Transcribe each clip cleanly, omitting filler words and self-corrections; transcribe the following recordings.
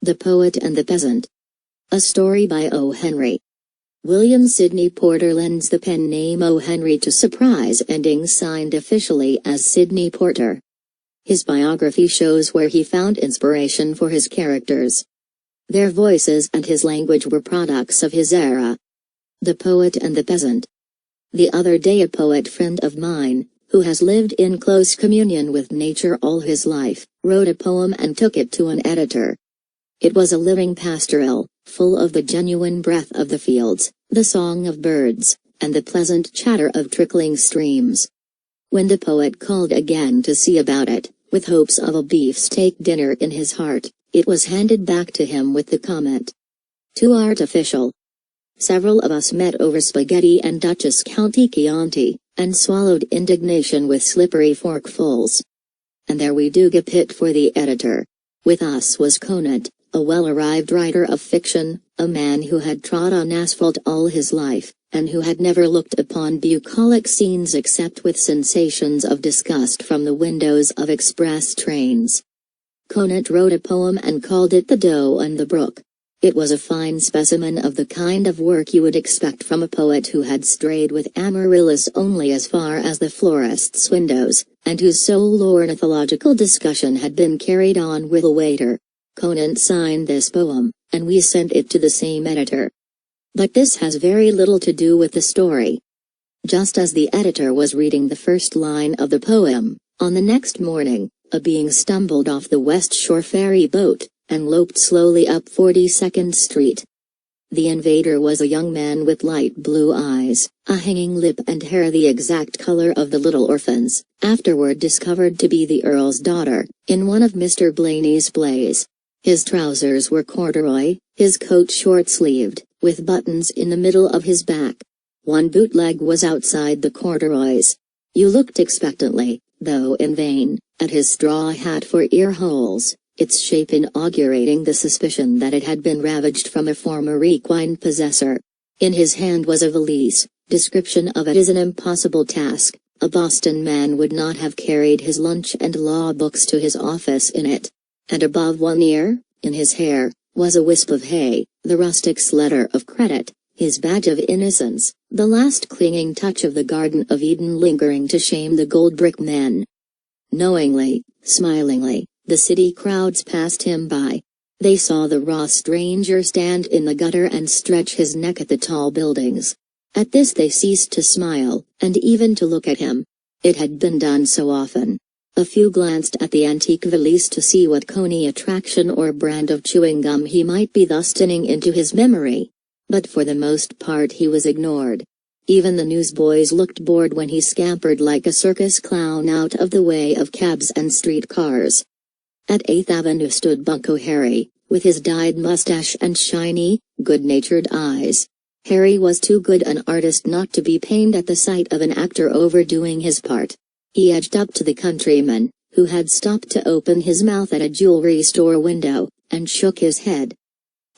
The Poet and the Peasant. A story by O. Henry. William Sidney Porter lends the pen name O. Henry to surprise ending signed officially as Sidney Porter. His biography shows where he found inspiration for his characters. Their voices and his language were products of his era. The Poet and the Peasant. The other day a poet friend of mine, who has lived in close communion with nature all his life, wrote a poem and took it to an editor. It was a living pastoral, full of the genuine breath of the fields, the song of birds, and the pleasant chatter of trickling streams. When the poet called again to see about it, with hopes of a beefsteak dinner in his heart, it was handed back to him with the comment, "Too artificial." Several of us met over spaghetti and Dutchess County Chianti, and swallowed indignation with slippery forkfuls. And there we do gap it for the editor. With us was Conant, a well-arrived writer of fiction, a man who had trod on asphalt all his life, and who had never looked upon bucolic scenes except with sensations of disgust from the windows of express trains. Conant wrote a poem and called it The Doe and the Brook. It was a fine specimen of the kind of work you would expect from a poet who had strayed with Amaryllis only as far as the florist's windows, and whose sole ornithological discussion had been carried on with a waiter. Conant signed this poem, and we sent it to the same editor. But this has very little to do with the story. Just as the editor was reading the first line of the poem, on the next morning, a being stumbled off the West Shore ferry boat, and loped slowly up 42nd Street. The invader was a young man with light blue eyes, a hanging lip and hair the exact color of the little orphan's, afterward discovered to be the Earl's daughter, in one of Mr. Blaney's plays. His trousers were corduroy, his coat short-sleeved, with buttons in the middle of his back. One bootleg was outside the corduroys. You looked expectantly, though in vain, at his straw hat for ear holes, its shape inaugurating the suspicion that it had been ravaged from a former equine possessor. In his hand was a valise. Description of it is an impossible task. A Boston man would not have carried his lunch and law books to his office in it. And above one ear, in his hair, was a wisp of hay, the rustic's letter of credit, his badge of innocence, the last clinging touch of the Garden of Eden lingering to shame the gold brick men. Knowingly, smilingly, the city crowds passed him by. They saw the raw stranger stand in the gutter and stretch his neck at the tall buildings. At this they ceased to smile, and even to look at him. It had been done so often. A few glanced at the antique valise to see what coney attraction or brand of chewing gum he might be thus tinning into his memory. But for the most part he was ignored. Even the newsboys looked bored when he scampered like a circus clown out of the way of cabs and streetcars. At 8th Avenue stood Bunko Harry, with his dyed mustache and shiny, good-natured eyes. Harry was too good an artist not to be pained at the sight of an actor overdoing his part. He edged up to the countryman, who had stopped to open his mouth at a jewelry store window, and shook his head.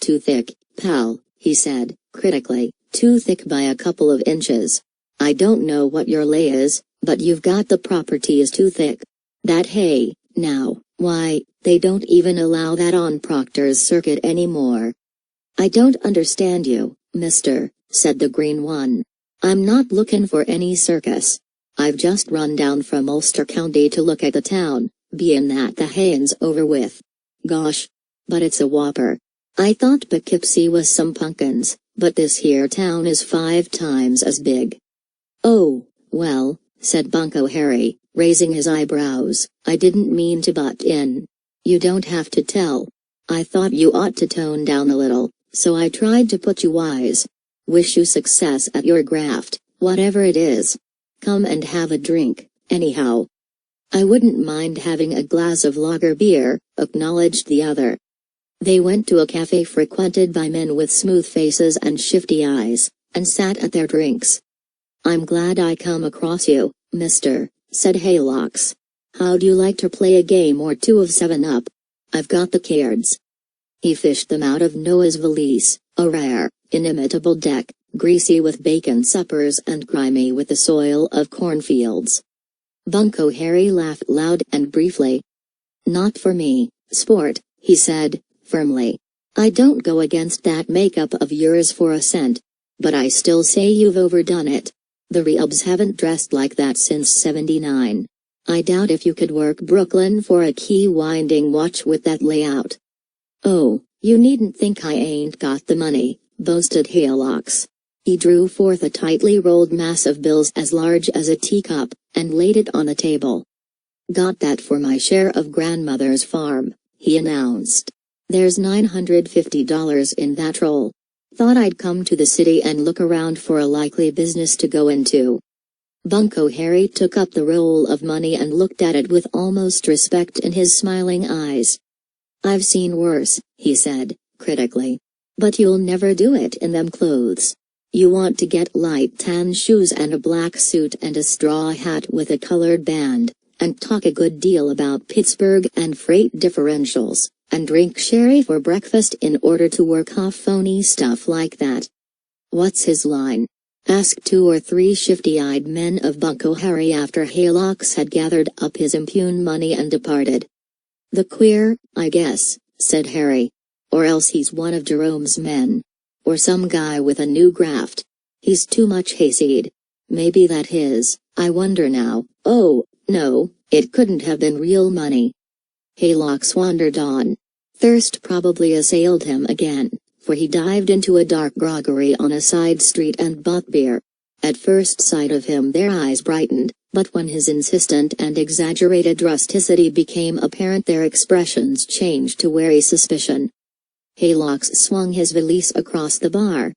"Too thick, pal," he said, critically, "too thick by a couple of inches. I don't know what your lay is, but you've got the properties too thick. That hay, now, why, they don't even allow that on Proctor's circuit anymore." "I don't understand you, mister," said the green one. "I'm not looking for any circus. I've just run down from Ulster County to look at the town, bein' that the hayin's over with. Gosh, but it's a whopper. I thought Poughkeepsie was some pumpkins, but this here town is 5 times as big." "Oh, well," said Bunko Harry, raising his eyebrows, "I didn't mean to butt in. You don't have to tell. I thought you ought to tone down a little, so I tried to put you wise. Wish you success at your graft, whatever it is. Come and have a drink, anyhow." "I wouldn't mind having a glass of lager beer," acknowledged the other. They went to a cafe frequented by men with smooth faces and shifty eyes, and sat at their drinks. "I'm glad I come across you, mister," said Haylocks. "How'd you like to play a game or two of 7-Up? I've got the cards." He fished them out of Noah's valise, a rare, inimitable deck, greasy with bacon suppers and grimy with the soil of cornfields. Bunko Harry laughed loud and briefly. "Not for me, sport," he said, firmly. "I don't go against that makeup of yours for a cent. But I still say you've overdone it. The Reubs haven't dressed like that since '79. I doubt if you could work Brooklyn for a key winding watch with that layout." "Oh, you needn't think I ain't got the money," boasted Haylox. He drew forth a tightly rolled mass of bills as large as a teacup, and laid it on the table. "Got that for my share of grandmother's farm," he announced. "There's $950 in that roll. Thought I'd come to the city and look around for a likely business to go into." Bunko Harry took up the roll of money and looked at it with almost respect in his smiling eyes. "I've seen worse," he said, critically. "But you'll never do it in them clothes. You want to get light tan shoes and a black suit and a straw hat with a colored band, and talk a good deal about Pittsburgh and freight differentials, and drink sherry for breakfast in order to work off phony stuff like that." "What's his line?" asked 2 or 3 shifty-eyed men of Bunko Harry after Haylox had gathered up his impune money and departed. "The queer, I guess," said Harry. "Or else he's one of Jerome's men. Or some guy with a new graft. He's too much hayseed. Maybe that his, I wonder now. Oh, no, it couldn't have been real money." Haylox wandered on. Thirst probably assailed him again, for he dived into a dark groggery on a side street and bought beer. At first sight of him their eyes brightened, but when his insistent and exaggerated rusticity became apparent their expressions changed to wary suspicion. Haylox swung his valise across the bar.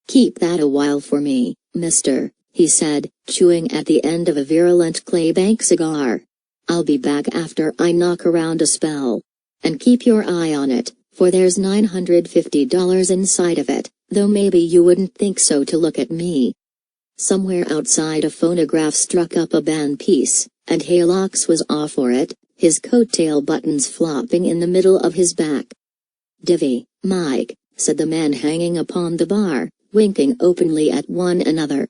"Keep that a while for me, mister," he said, chewing at the end of a virulent claybank cigar. "I'll be back after I knock around a spell. And keep your eye on it, for there's $950 inside of it, though maybe you wouldn't think so to look at me." Somewhere outside a phonograph struck up a band piece, and Haylox was off for it, his coattail buttons flopping in the middle of his back. "Divvy, Mike," said the man hanging upon the bar, winking openly at one another.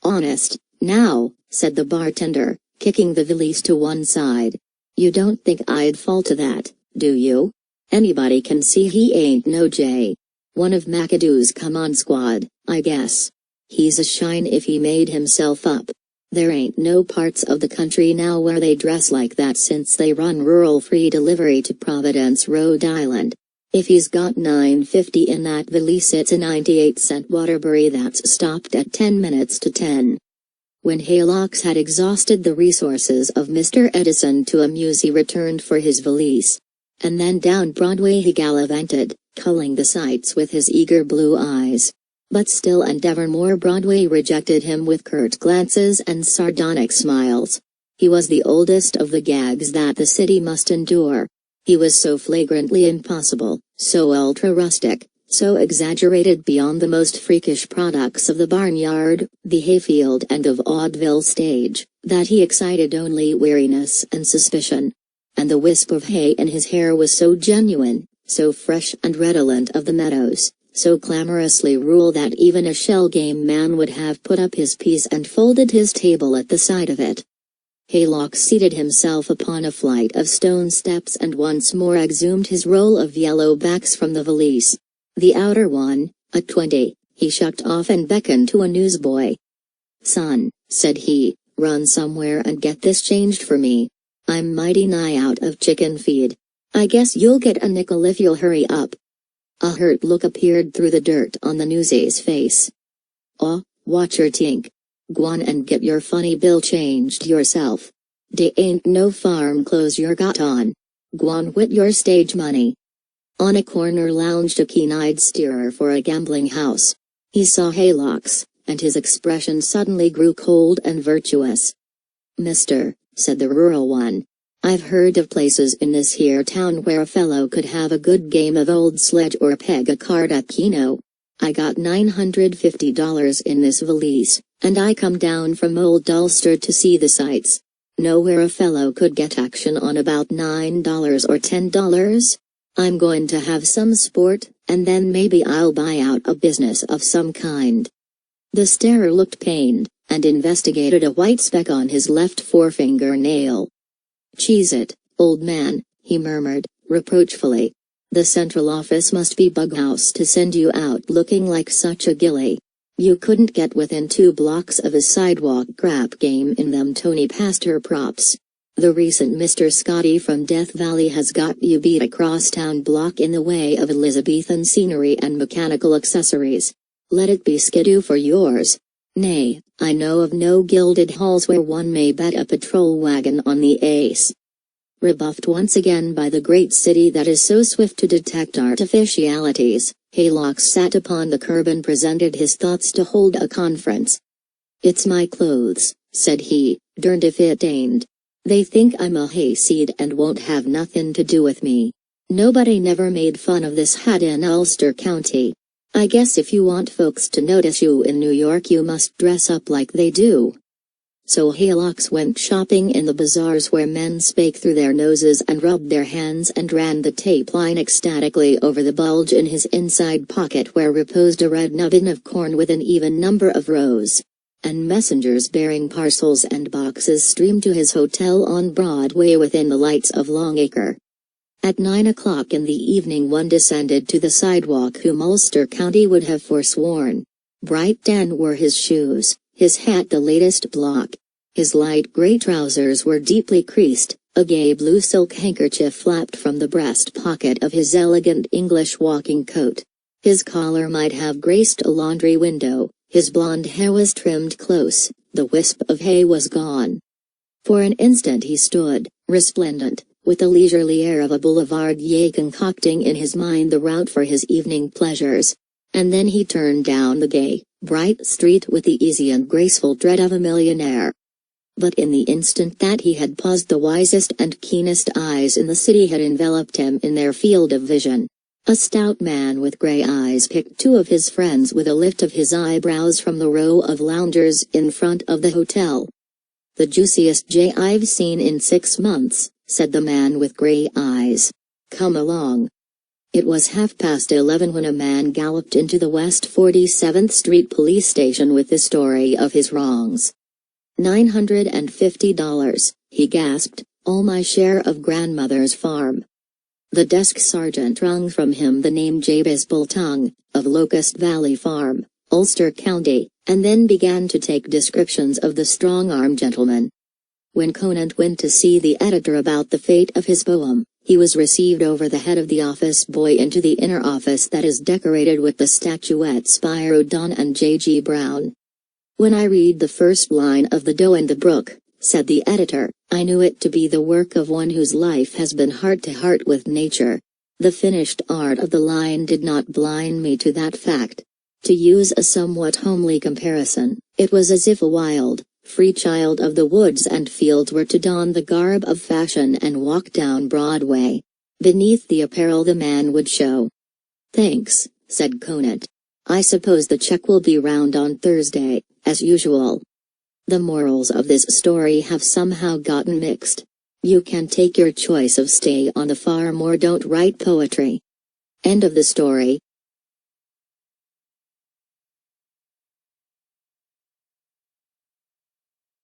"Honest, now," said the bartender, kicking the valise to one side. "You don't think I'd fall to that, do you? Anybody can see he ain't no J. One of McAdoo's come-on squad, I guess. He's a shine if he made himself up. There ain't no parts of the country now where they dress like that since they run rural free delivery to Providence, Rhode Island. If he's got $9.50 in that valise, it's a 98-cent Waterbury that's stopped at 10 minutes to 10. When Haylox had exhausted the resources of Mr. Edison to amuse, he returned for his valise. And then down Broadway he gallivanted, culling the sights with his eager blue eyes. But still and evermore Broadway rejected him with curt glances and sardonic smiles. He was the oldest of the gags that the city must endure. He was so flagrantly impossible, so ultra-rustic, so exaggerated beyond the most freakish products of the barnyard, the hayfield and of vaudeville stage, that he excited only weariness and suspicion. And the wisp of hay in his hair was so genuine, so fresh and redolent of the meadows, so clamorously rural that even a shell-game man would have put up his piece and folded his table at the sight of it. Haylox seated himself upon a flight of stone steps and once more exhumed his roll of yellow backs from the valise. The outer one, a 20, he shucked off and beckoned to a newsboy. "Son," said he, "run somewhere and get this changed for me. I'm mighty nigh out of chicken feed. I guess you'll get a nickel if you'll hurry up." A hurt look appeared through the dirt on the newsie's face. "Aw, watch your tink. Gwan and get your funny bill changed yourself. Dey ain't no farm clothes you're got on. Gwan with your stage money." On a corner lounged a keen-eyed steerer for a gambling house. He saw Haylox, and his expression suddenly grew cold and virtuous. "Mister," said the rural one, "I've heard of places in this here town where a fellow could have a good game of old sledge or peg a card at Keno. I got $950 in this valise, and I come down from Old Ulster to see the sights. Know where a fellow could get action on about $9 or $10? I'm going to have some sport, and then maybe I'll buy out a business of some kind." The starer looked pained, and investigated a white speck on his left forefinger nail. "Cheese it, old man," he murmured, reproachfully. The central office must be bughouse to send you out looking like such a gilly. You couldn't get within 2 blocks of a sidewalk crap game in them Tony Pastor props. The recent Mr. Scotty from Death Valley has got you beat across town block in the way of Elizabethan scenery and mechanical accessories. Let it be skidoo for yours. Nay, I know of no gilded halls where one may bet a patrol wagon on the ace. Rebuffed once again by the great city that is so swift to detect artificialities, Haylock sat upon the curb and presented his thoughts to hold a conference. "It's my clothes," said he, "derned if it ain't. They think I'm a hayseed and won't have nothin' to do with me. Nobody never made fun of this hat in Ulster County. I guess if you want folks to notice you in New York you must dress up like they do." So Haylocks went shopping in the bazaars where men spake through their noses and rubbed their hands and ran the tape line ecstatically over the bulge in his inside pocket where reposed a red nubbin of corn with an even number of rows. And messengers bearing parcels and boxes streamed to his hotel on Broadway within the lights of Longacre. At 9 o'clock in the evening one descended to the sidewalk whom Ulster County would have forsworn. Bright tan were his shoes, his hat the latest block. His light grey trousers were deeply creased, a gay blue silk handkerchief flapped from the breast pocket of his elegant English walking coat. His collar might have graced a laundry window, his blonde hair was trimmed close, the wisp of hay was gone. For an instant he stood, resplendent, with the leisurely air of a boulevardier concocting in his mind the route for his evening pleasures. And then he turned down the gay, bright street with the easy and graceful tread of a millionaire. But in the instant that he had paused the wisest and keenest eyes in the city had enveloped him in their field of vision. A stout man with grey eyes picked 2 of his friends with a lift of his eyebrows from the row of loungers in front of the hotel. "The juiciest jay I've seen in 6 months, said the man with grey eyes. "Come along." It was 11:30 when a man galloped into the West 47th Street police station with the story of his wrongs. $950, he gasped, "all my share of grandmother's farm." The desk sergeant wrung from him the name Jabez Bultung, of Locust Valley Farm, Ulster County, and then began to take descriptions of the strong-arm gentleman. When Conant went to see the editor about the fate of his poem, he was received over the head of the office boy into the inner office that is decorated with the statuettes by Rodin and J.G. Brown. "When I read the first line of The Doe and the Brook," said the editor, "I knew it to be the work of one whose life has been heart to heart with nature. The finished art of the line did not blind me to that fact. To use a somewhat homely comparison, it was as if a wild, free child of the woods and fields were to don the garb of fashion and walk down Broadway. Beneath the apparel the man would show." "Thanks," said Conant. "I suppose the check will be round on Thursday, as usual." The morals of this story have somehow gotten mixed. You can take your choice of stay on the farm or don't write poetry. End of the story.